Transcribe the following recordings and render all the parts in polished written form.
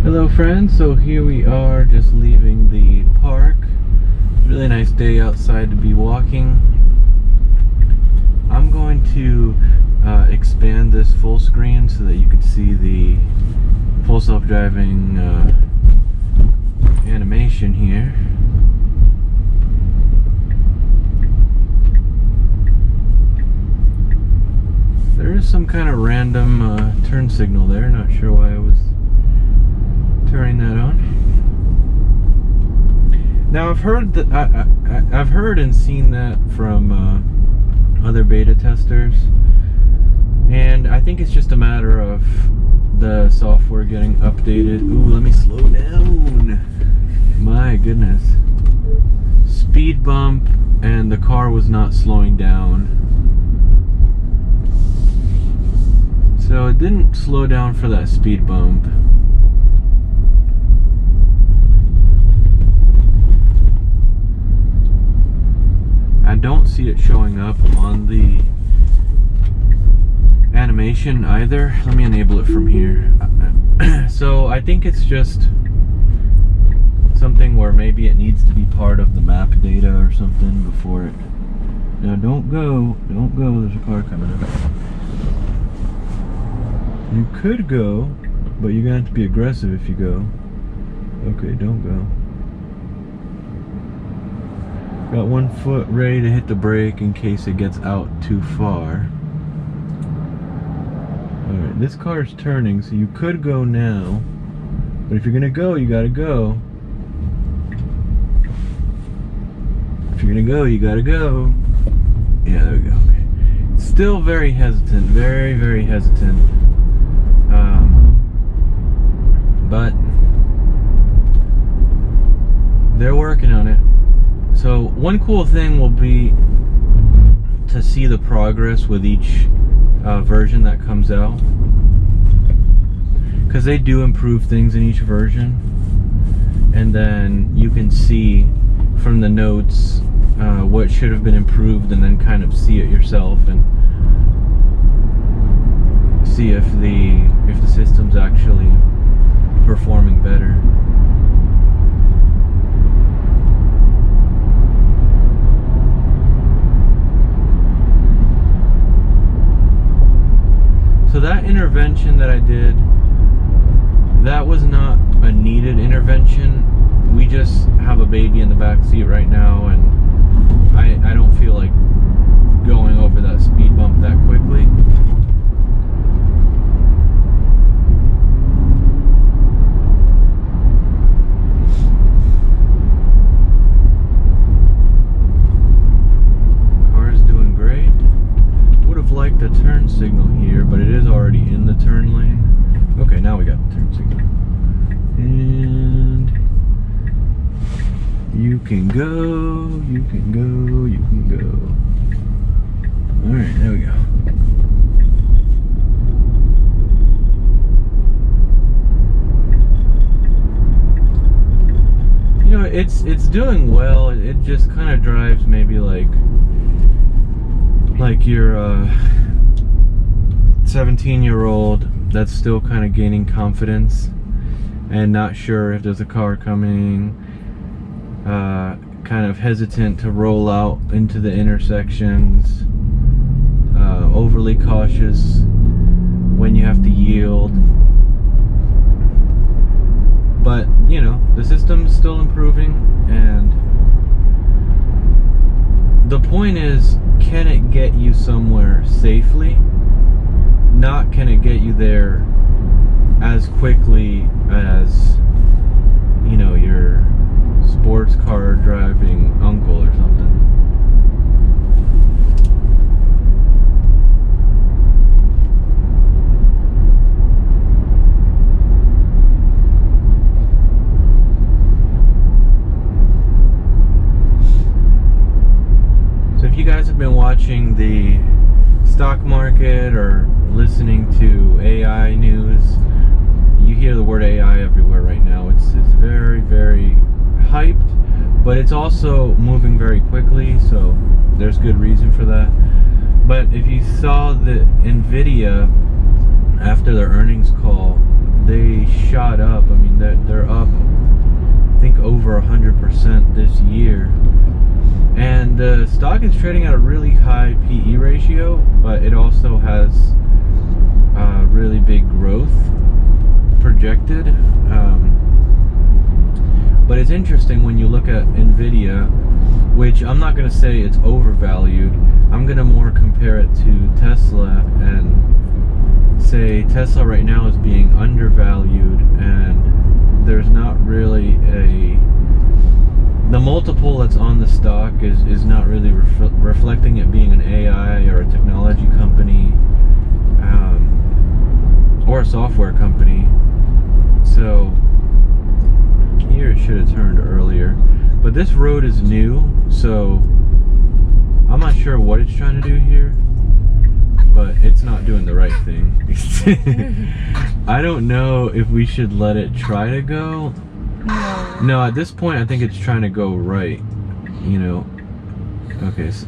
Hello friends, so here we are just leaving the park. Really nice day outside to be walking. I'm going to expand this full screen so that you could see the full self-driving animation here. There is some kind of random turn signal there, not sure why I was turning that on. Now I've heard that I've heard and seen that from other beta testers, and I think it's just a matter of the software getting updated. Ooh, let me slow down. My goodness. Speed bump, and the car was not slowing down. So it didn't slow down for that speed bump. I don't see it showing up on the animation either. Let me enable it from here. So I think it's just something where maybe it needs to be part of the map data or something before it. Now don't go, there's a car coming up. You could go, but you're gonna have to be aggressive if you go. Okay, don't go. Got 1 foot ready to hit the brake in case it gets out too far. Alright, this car is turning, so you could go now. But if you're gonna go, you gotta go. If you're gonna go, you gotta go. Yeah, there we go. Okay. Still very hesitant, very, very hesitant. But they're working on it. So one cool thing will be to see the progress with each version that comes out, because they do improve things in each version, and then you can see from the notes what should have been improved, and then kind of see it yourself and see if the system's actually performing better. So that intervention that I did, that was not a needed intervention. We just have a baby in the back seat right now, and I don't feel like going over that speed bump that quickly. Like the turn signal here, but it is already in the turn lane. Okay, now we got the turn signal. And you can go, you can go, you can go. Alright, there we go. You know, it's doing well. It just kind of drives maybe like your 17-year-old that's still kind of gaining confidence and not sure if there's a car coming, kind of hesitant to roll out into the intersections, overly cautious when you have to yield. But you know, the system's still improving, and the point is, can it get you somewhere safely? Not can it get you there as quickly as, you know, your sports car driving uncle or something. So if you guys have been watching the stock market or listening to AI news, you hear the word AI everywhere right now. It's very, very hyped, but it's also moving very quickly, so there's good reason for that. But if you saw the NVIDIA after their earnings call, they shot up. I mean, they're up, I think, over 100% this year. And the stock is trading at a really high PE ratio, but it also has really big growth projected. But it's interesting when you look at Nvidia, which I'm not going to say it's overvalued. I'm going to more compare it to Tesla and say Tesla right now is being undervalued, and there's not really the multiple that's on the stock is not really reflecting it being an AI or a technology company or a software company. So here it should have turned earlier, but this road is new, so I'm not sure what it's trying to do here, but it's not doing the right thing. I don't know if we should let it try to go. No, at this point I think it's trying to go right, you know. Okay, so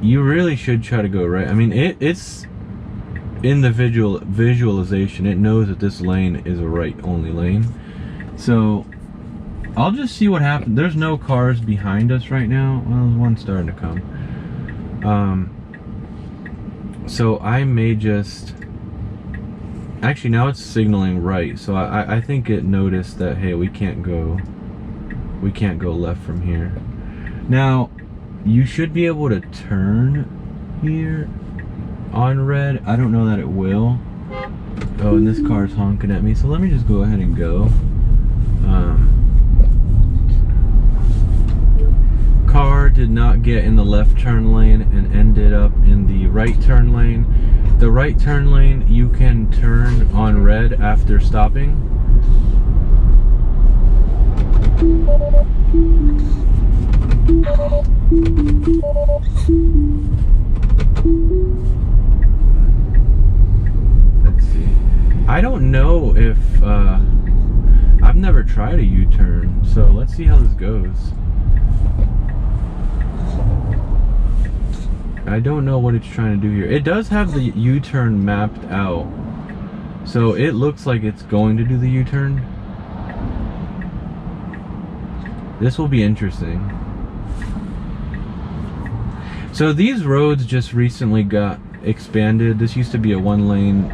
you really should try to go right. I mean, it's in the visualization, it knows that this lane is a right only lane. So I'll just see what happens. There's no cars behind us right now. Well, there's one starting to come. So I may just, actually now it's signaling right. So I think it noticed that, hey, we can't go left from here. Now you should be able to turn here on red. I don't know that it will. Oh, and this car's honking at me, so let me just go ahead and go. Car did not get in the left turn lane and ended up in the right turn lane. The right turn lane, you can turn on red after stopping. Let's see. I don't know if I've never tried a U-turn, so let's see how this goes. I don't know what it's trying to do here. It does have the U-turn mapped out, so it looks like it's going to do the U-turn. This will be interesting. So these roads just recently got expanded. This used to be a one lane,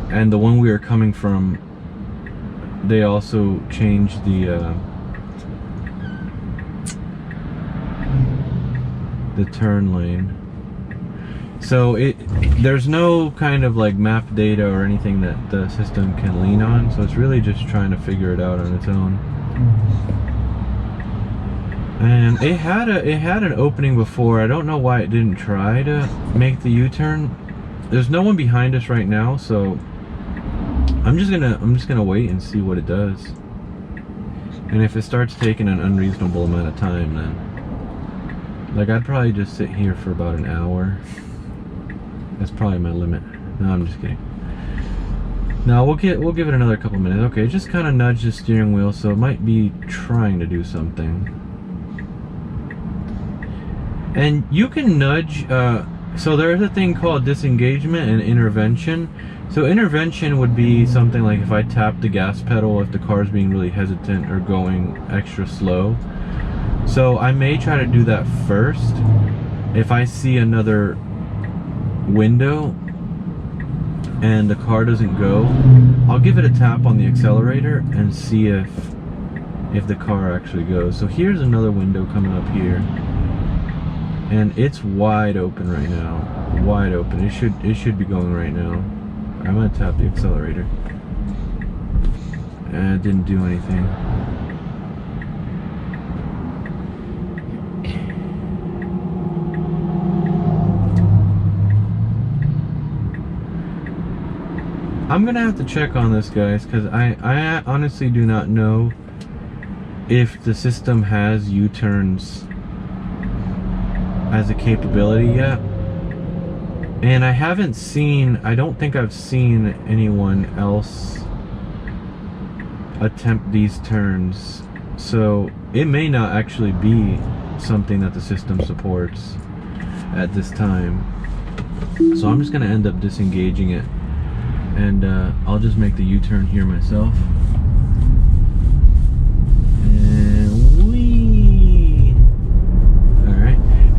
and the one we were coming from, they also changed the turn lane. So there's no kind of like map data or anything that the system can lean on, so it's really just trying to figure it out on its own. And it had an opening before. I don't know why it didn't try to make the U-turn. There's no one behind us right now, so I'm just gonna wait and see what it does. And if it starts taking an unreasonable amount of time, then like I'd probably just sit here for about an hour. That's probably my limit. No, I'm just kidding. No, we'll give it another couple minutes. Okay, just kind of nudge the steering wheel, so it might be trying to do something. And you can nudge, so there's a thing called disengagement and intervention. So intervention would be something like if I tap the gas pedal if the car's being really hesitant or going extra slow. So I may try to do that first. If I see another window and the car doesn't go, I'll give it a tap on the accelerator and see if the car actually goes. So here's another window coming up here, and it's wide open right now. Wide open. It should be going right now. I'm gonna tap the accelerator. And it didn't do anything. I'm gonna have to check on this, guys, because I honestly do not know if the system has U-turns as a capability yet. And I don't think I've seen anyone else attempt these turns. So it may not actually be something that the system supports at this time. So I'm just gonna end up disengaging it and I'll just make the U-turn here myself.